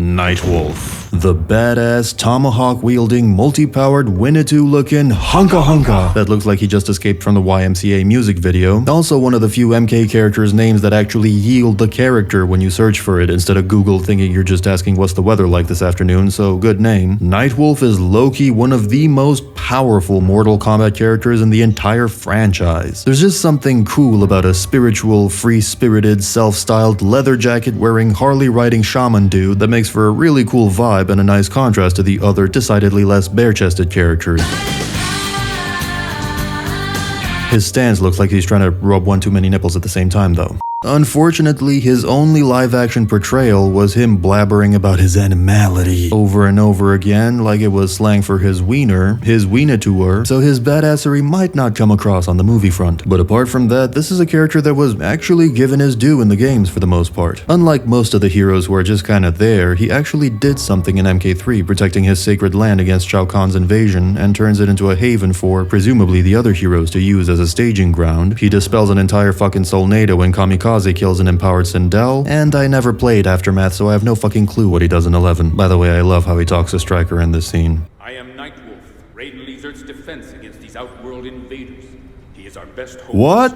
Nightwolf. The badass, tomahawk-wielding, multi-powered, Winnetou-looking hunka that looks like he just escaped from the YMCA music video. Also one of the few MK characters' names that actually yield the character when you search for it instead of Google thinking you're just asking what's the weather like this afternoon, so good name. Nightwolf is low-key one of the most powerful Mortal Kombat characters in the entire franchise. There's just something cool about a spiritual, free-spirited, self-styled, leather jacket-wearing, Harley-riding shaman dude that makes for a really cool vibe and a nice contrast to the other, decidedly less bare-chested characters. His stance looks like he's trying to rub one too many nipples at the same time though. Unfortunately, his only live-action portrayal was him blabbering about his animality over and over again like it was slang for his wiener, his Winnetou, so his badassery might not come across on the movie front. But apart from that, this is a character that was actually given his due in the games for the most part. Unlike most of the heroes who are just kinda there, he actually did something in MK3, protecting his sacred land against Shao Kahn's invasion, and turns it into a haven for, presumably, the other heroes to use as a staging ground. He dispels an entire fucking Solnado and Kamikaze kills an empowered Sindel, and I never played Aftermath, so I have no fucking clue what he does in 11. By the way, I love how he talks to Stryker in this scene. I am Nightwolf, Raiden Lizard's defense against these outworld invaders. He is our best hope. What?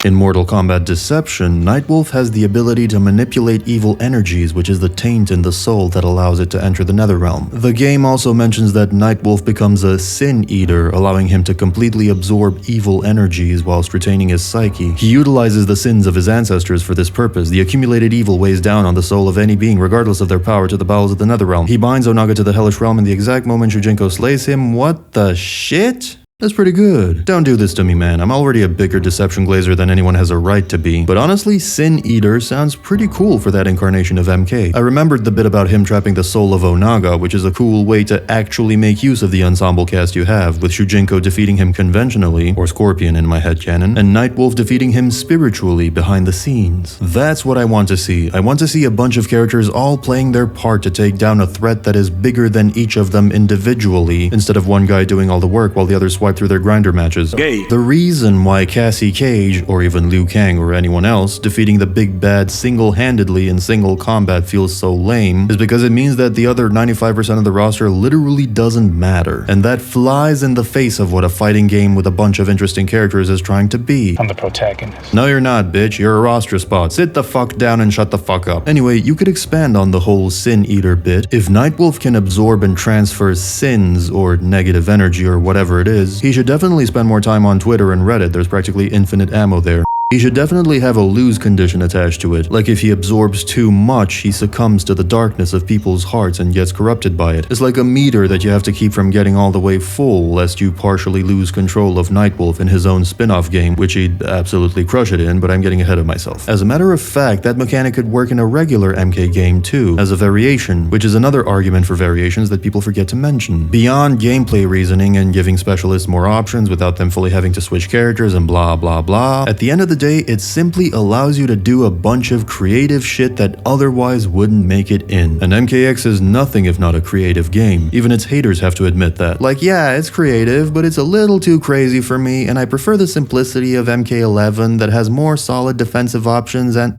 In Mortal Kombat Deception, Nightwolf has the ability to manipulate evil energies, which is the taint in the soul that allows it to enter the Netherrealm. The game also mentions that Nightwolf becomes a Sin Eater, allowing him to completely absorb evil energies whilst retaining his psyche. He utilizes the sins of his ancestors for this purpose. The accumulated evil weighs down on the soul of any being, regardless of their power, to the bowels of the Netherrealm. He binds Onaga to the Hellish Realm in the exact moment Shujinko slays him. What the shit? That's pretty good. Don't do this to me, man. I'm already a bigger deception glazer than anyone has a right to be. But honestly, Sin Eater sounds pretty cool for that incarnation of MK. I remembered the bit about him trapping the soul of Onaga, which is a cool way to actually make use of the ensemble cast you have, with Shujinko defeating him conventionally, or Scorpion in my headcanon, and Nightwolf defeating him spiritually behind the scenes. That's what I want to see. I want to see a bunch of characters all playing their part to take down a threat that is bigger than each of them individually, instead of one guy doing all the work while the others swipe through their grinder matches. Gay. The reason why Cassie Cage, or even Liu Kang or anyone else, defeating the big bad single-handedly in single combat feels so lame is because it means that the other 95% of the roster literally doesn't matter. And that flies in the face of what a fighting game with a bunch of interesting characters is trying to be. I'm the protagonist. No, you're not, bitch. You're a roster spot. Sit the fuck down and shut the fuck up. Anyway, you could expand on the whole Sin Eater bit. If Nightwolf can absorb and transfer sins, or negative energy, or whatever it is, he should definitely spend more time on Twitter and Reddit. There's practically infinite ammo there. He should definitely have a lose condition attached to it. Like if he absorbs too much, he succumbs to the darkness of people's hearts and gets corrupted by it. It's like a meter that you have to keep from getting all the way full, lest you partially lose control of Nightwolf in his own spin-off game, which he'd absolutely crush it in, but I'm getting ahead of myself. As a matter of fact, that mechanic could work in a regular MK game too, as a variation, which is another argument for variations that people forget to mention. Beyond gameplay reasoning and giving specialists more options without them fully having to switch characters and blah blah blah, at the end of the day, it simply allows you to do a bunch of creative shit that otherwise wouldn't make it in. And MKX is nothing if not a creative game. Even its haters have to admit that. Like, yeah, it's creative, but it's a little too crazy for me, and I prefer the simplicity of MK11 that has more solid defensive options and...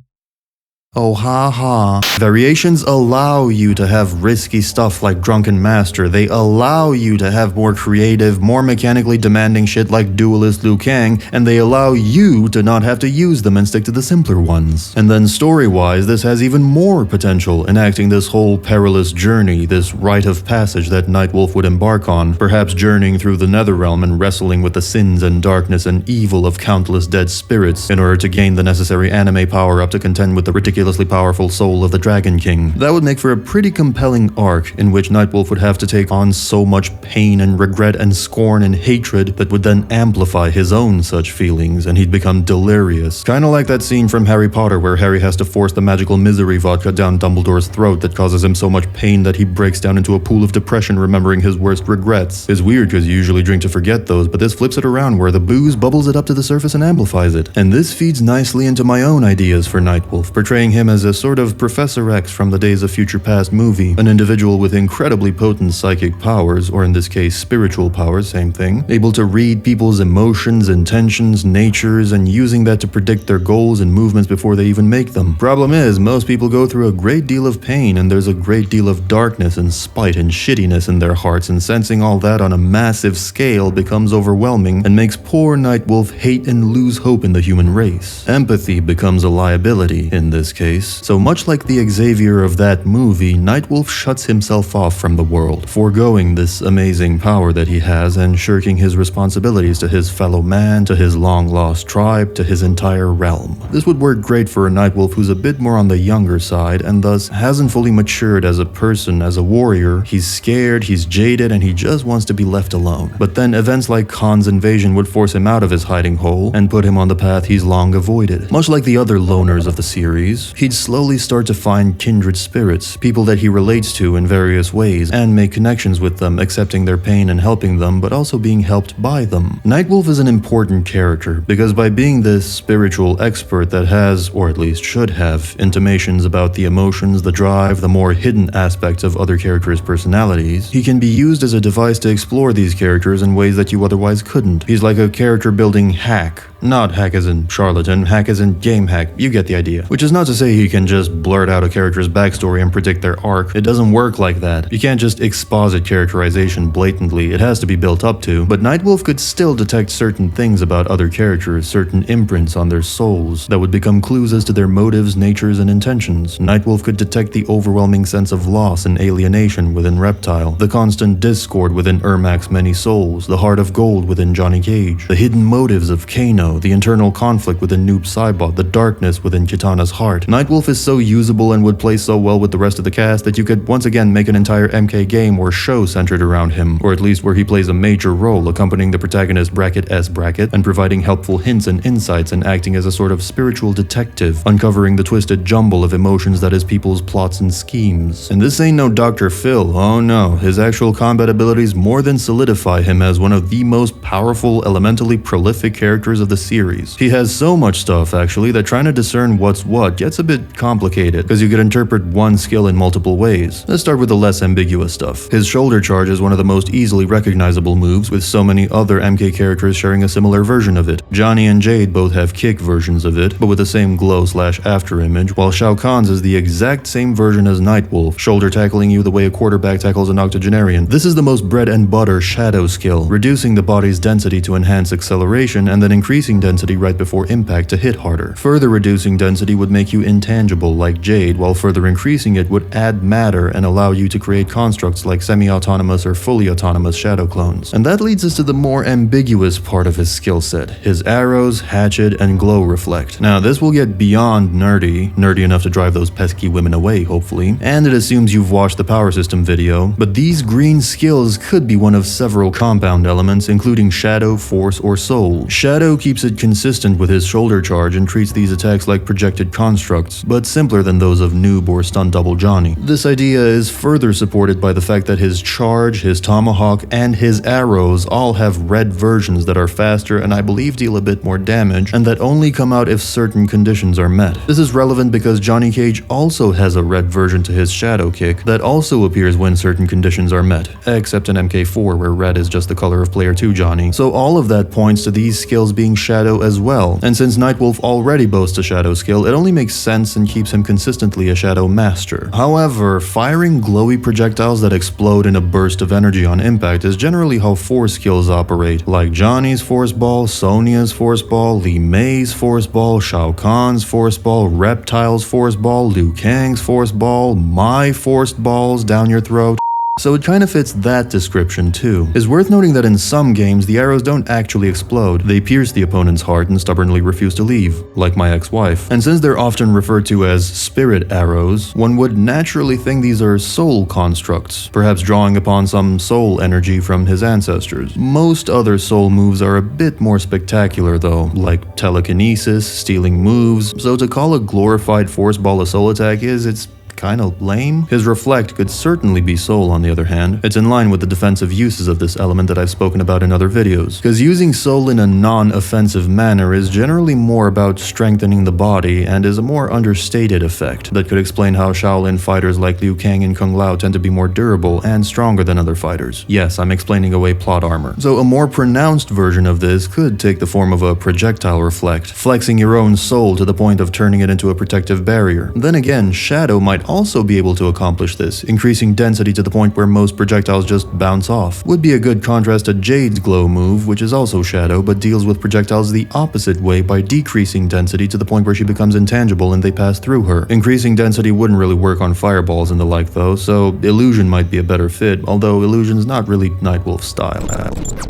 Oh haha. Variations allow you to have risky stuff like Drunken Master. They allow you to have more creative, more mechanically demanding shit like Duelist Liu Kang, and they allow you to not have to use them and stick to the simpler ones. And then story-wise, this has even more potential, enacting this whole perilous journey, this rite of passage that Nightwolf would embark on, perhaps journeying through the Netherrealm and wrestling with the sins and darkness and evil of countless dead spirits in order to gain the necessary anime power up to contend with the ridiculously powerful soul of the Dragon King. That would make for a pretty compelling arc in which Nightwolf would have to take on so much pain and regret and scorn and hatred that would then amplify his own such feelings, and he'd become delirious. Kinda like that scene from Harry Potter where Harry has to force the magical misery vodka down Dumbledore's throat that causes him so much pain that he breaks down into a pool of depression remembering his worst regrets. It's weird because you usually drink to forget those, but this flips it around where the booze bubbles it up to the surface and amplifies it. And this feeds nicely into my own ideas for Nightwolf, portraying him as a sort of Professor X from the Days of Future Past movie, an individual with incredibly potent psychic powers, or in this case spiritual powers, same thing, able to read people's emotions, intentions, natures, and using that to predict their goals and movements before they even make them. Problem is, most people go through a great deal of pain, and there's a great deal of darkness and spite and shittiness in their hearts, and sensing all that on a massive scale becomes overwhelming and makes poor Nightwolf hate and lose hope in the human race. Empathy becomes a liability in this case. So much like the Xavier of that movie, Nightwolf shuts himself off from the world, foregoing this amazing power that he has and shirking his responsibilities to his fellow man, to his long-lost tribe, to his entire realm. This would work great for a Nightwolf who's a bit more on the younger side and thus hasn't fully matured as a person, as a warrior. He's scared, he's jaded, and he just wants to be left alone. But then events like Khan's invasion would force him out of his hiding hole and put him on the path he's long avoided. Much like the other loners of the series, he'd slowly start to find kindred spirits, people that he relates to in various ways, and make connections with them, accepting their pain and helping them, but also being helped by them. Nightwolf is an important character, because by being this spiritual expert that has, or at least should have, intimations about the emotions, the drive, the more hidden aspects of other characters' personalities, he can be used as a device to explore these characters in ways that you otherwise couldn't. He's like a character building hack. Not hack as in charlatan, hack as in game hack, you get the idea. Which is not to say he can just blurt out a character's backstory and predict their arc. It doesn't work like that. You can't just exposit characterization blatantly, it has to be built up to. But Nightwolf could still detect certain things about other characters, certain imprints on their souls, that would become clues as to their motives, natures, and intentions. Nightwolf could detect the overwhelming sense of loss and alienation within Reptile, the constant discord within Ermac's many souls, the heart of gold within Johnny Cage, the hidden motives of Kano, the internal conflict within Noob Saibot, the darkness within Kitana's heart. Nightwolf is so usable and would play so well with the rest of the cast that you could once again make an entire MK game or show centered around him, or at least where he plays a major role accompanying the protagonist S and providing helpful hints and insights and acting as a sort of spiritual detective, uncovering the twisted jumble of emotions that is people's plots and schemes. And this ain't no Dr. Phil, oh no, his actual combat abilities more than solidify him as one of the most powerful, elementally prolific characters of the series. He has so much stuff actually that trying to discern what's what gets a bit complicated, because you could interpret one skill in multiple ways. Let's start with the less ambiguous stuff. His shoulder charge is one of the most easily recognizable moves, with so many other MK characters sharing a similar version of it. Johnny and Jade both have kick versions of it, but with the same glow/after image, while Shao Kahn's is the exact same version as Nightwolf, shoulder tackling you the way a quarterback tackles an octogenarian. This is the most bread and butter shadow skill, reducing the body's density to enhance acceleration and then increasing density right before impact to hit harder. Further reducing density would make you intangible like Jade, while further increasing it would add matter and allow you to create constructs like semi-autonomous or fully autonomous shadow clones. And that leads us to the more ambiguous part of his skill set, his arrows, hatchet, and glow reflect. Now this will get beyond nerdy enough to drive those pesky women away hopefully, and it assumes you've watched the power system video, but these green skills could be one of several compound elements including shadow, force, or soul. Shadow keeps it consistent with his shoulder charge and treats these attacks like projected constructs, but simpler than those of Noob or Stunt Double Johnny. This idea is further supported by the fact that his charge, his tomahawk, and his arrows all have red versions that are faster and I believe deal a bit more damage, and that only come out if certain conditions are met. This is relevant because Johnny Cage also has a red version to his shadow kick that also appears when certain conditions are met, except in MK4 where red is just the color of player 2 Johnny. So all of that points to these skills being shadow as well, and since Nightwolf already boasts a shadow skill, it only makes sense and keeps him consistently a shadow master. However, firing glowy projectiles that explode in a burst of energy on impact is generally how force skills operate, like Johnny's force ball, Sonya's force ball, Li Mei's force ball, Shao Kahn's force ball, Reptile's force ball, Liu Kang's force ball, my forced balls down your throat. So it kind of fits that description too. It's worth noting that in some games, the arrows don't actually explode. They pierce the opponent's heart and stubbornly refuse to leave, like my ex-wife. And since they're often referred to as spirit arrows, one would naturally think these are soul constructs, perhaps drawing upon some soul energy from his ancestors. Most other soul moves are a bit more spectacular though, like telekinesis, stealing moves, so to call a glorified force ball a soul attack it's kinda lame. His reflect could certainly be soul on the other hand. It's in line with the defensive uses of this element that I've spoken about in other videos. Because using soul in a non-offensive manner is generally more about strengthening the body and is a more understated effect that could explain how Shaolin fighters like Liu Kang and Kung Lao tend to be more durable and stronger than other fighters. Yes, I'm explaining away plot armor. So a more pronounced version of this could take the form of a projectile reflect, flexing your own soul to the point of turning it into a protective barrier. Then again, Shadow might also be able to accomplish this, increasing density to the point where most projectiles just bounce off. Would be a good contrast to Jade's glow move, which is also Shadow, but deals with projectiles the opposite way by decreasing density to the point where she becomes intangible and they pass through her. Increasing density wouldn't really work on fireballs and the like though, so Illusion might be a better fit, although Illusion's not really Nightwolf's style.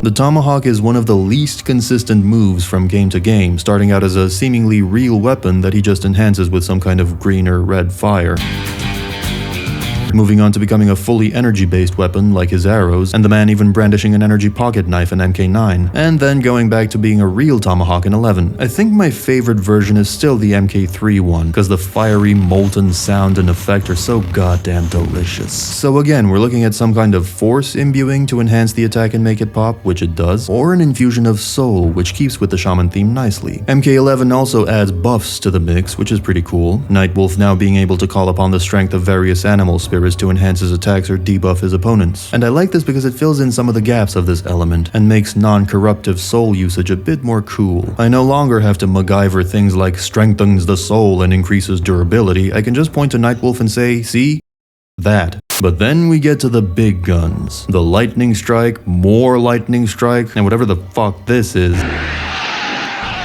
The Tomahawk is one of the least consistent moves from game to game, starting out as a seemingly real weapon that he just enhances with some kind of green or red fire, moving on to becoming a fully energy-based weapon like his arrows, and the man even brandishing an energy pocket knife in MK9, and then going back to being a real Tomahawk in 11. I think my favorite version is still the MK3 one, because the fiery, molten sound and effect are so goddamn delicious. So again, we're looking at some kind of force imbuing to enhance the attack and make it pop, which it does, or an infusion of soul, which keeps with the shaman theme nicely. MK11 also adds buffs to the mix, which is pretty cool. Nightwolf now being able to call upon the strength of various animal spirits to enhance his attacks or debuff his opponents. And I like this because it fills in some of the gaps of this element and makes non-corruptive soul usage a bit more cool. I no longer have to MacGyver things like strengthens the soul and increases durability. I can just point to Nightwolf and say, see? That. But then we get to the big guns. The lightning strike, more lightning strike, and whatever the fuck this is,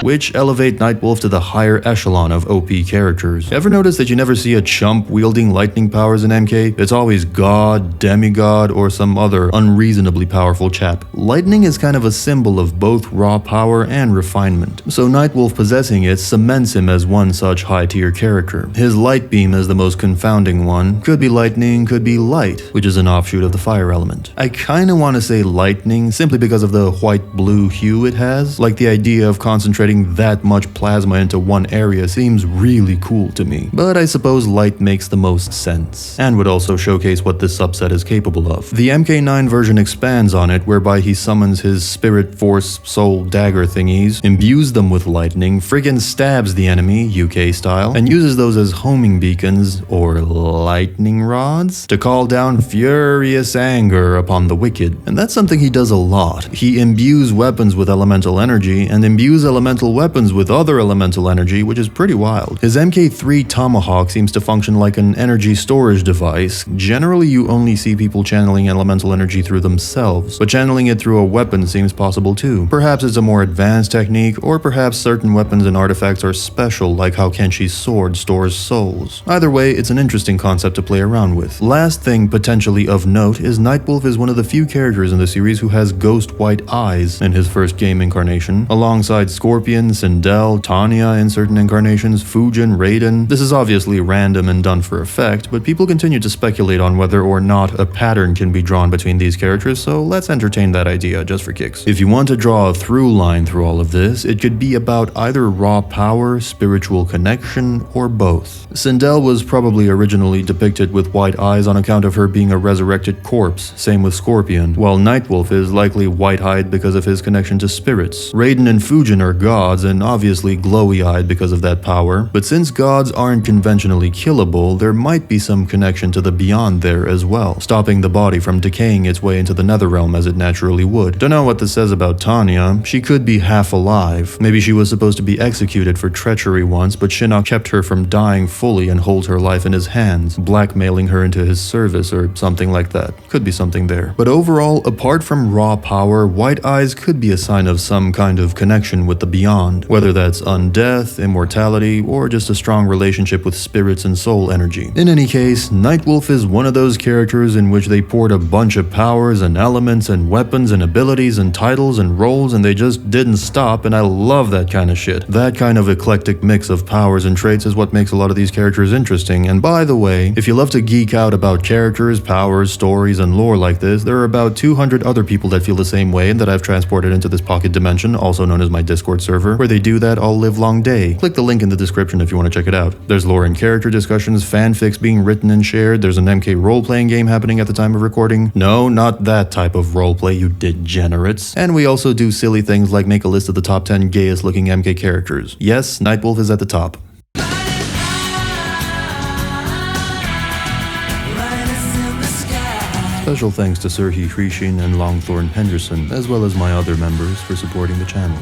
which elevate Nightwolf to the higher echelon of OP characters. Ever notice that you never see a chump wielding lightning powers in MK? It's always god, demigod, or some other unreasonably powerful chap. Lightning is kind of a symbol of both raw power and refinement, so Nightwolf possessing it cements him as one such high-tier character. His light beam is the most confounding one. Could be lightning, could be light, which is an offshoot of the fire element. I kinda wanna say lightning simply because of the white-blue hue it has, like the idea of concentrating that much plasma into one area seems really cool to me. But I suppose light makes the most sense, and would also showcase what this subset is capable of. The MK9 version expands on it, whereby he summons his spirit force soul dagger thingies, imbues them with lightning, friggin' stabs the enemy, UK style, and uses those as homing beacons, or lightning rods, to call down furious anger upon the wicked. And that's something he does a lot. He imbues weapons with elemental energy, and imbues elemental weapons with other elemental energy, which is pretty wild. His MK3 Tomahawk seems to function like an energy storage device. Generally, you only see people channeling elemental energy through themselves, but channeling it through a weapon seems possible too. Perhaps it's a more advanced technique, or perhaps certain weapons and artifacts are special, like how Kenshi's sword stores souls. Either way, it's an interesting concept to play around with. Last thing potentially of note is Nightwolf is one of the few characters in the series who has ghost white eyes in his first game incarnation, alongside Scorpion, Sindel, Tanya in certain incarnations, Fujin, Raiden. This is obviously random and done for effect, but people continue to speculate on whether or not a pattern can be drawn between these characters, so let's entertain that idea just for kicks. If you want to draw a through line through all of this, it could be about either raw power, spiritual connection, or both. Sindel was probably originally depicted with white eyes on account of her being a resurrected corpse, same with Scorpion, while Nightwolf is likely white-eyed because of his connection to spirits. Raiden and Fujin are gods, and obviously glowy-eyed because of that power, but since gods aren't conventionally killable, there might be some connection to the beyond there as well, stopping the body from decaying its way into the netherrealm as it naturally would. Don't know what this says about Tanya. She could be half alive. Maybe she was supposed to be executed for treachery once, but Shinnok kept her from dying fully and holds her life in his hands, blackmailing her into his service or something like that. Could be something there. But overall, apart from raw power, white eyes could be a sign of some kind of connection with the beyond, whether that's undeath, immortality, or just a strong relationship with spirits and soul energy. In any case, Nightwolf is one of those characters in which they poured a bunch of powers and elements and weapons and abilities and titles and roles, and they just didn't stop, and I love that kind of shit. That kind of eclectic mix of powers and traits is what makes a lot of these characters interesting. And by the way, if you love to geek out about characters, powers, stories, and lore like this, there are about 200 other people that feel the same way and that I've transported into this pocket dimension, also known as my Discord server, server, where they do that all live long day. Click the link in the description if you want to check it out. There's lore and character discussions, fanfics being written and shared, there's an MK role-playing game happening at the time of recording. No, not that type of roleplay, you degenerates. And we also do silly things like make a list of the top 10 gayest looking MK characters. Yes, Nightwolf is at the top. Special thanks to Sir He Hrishin and Longthorn Henderson, as well as my other members for supporting the channel.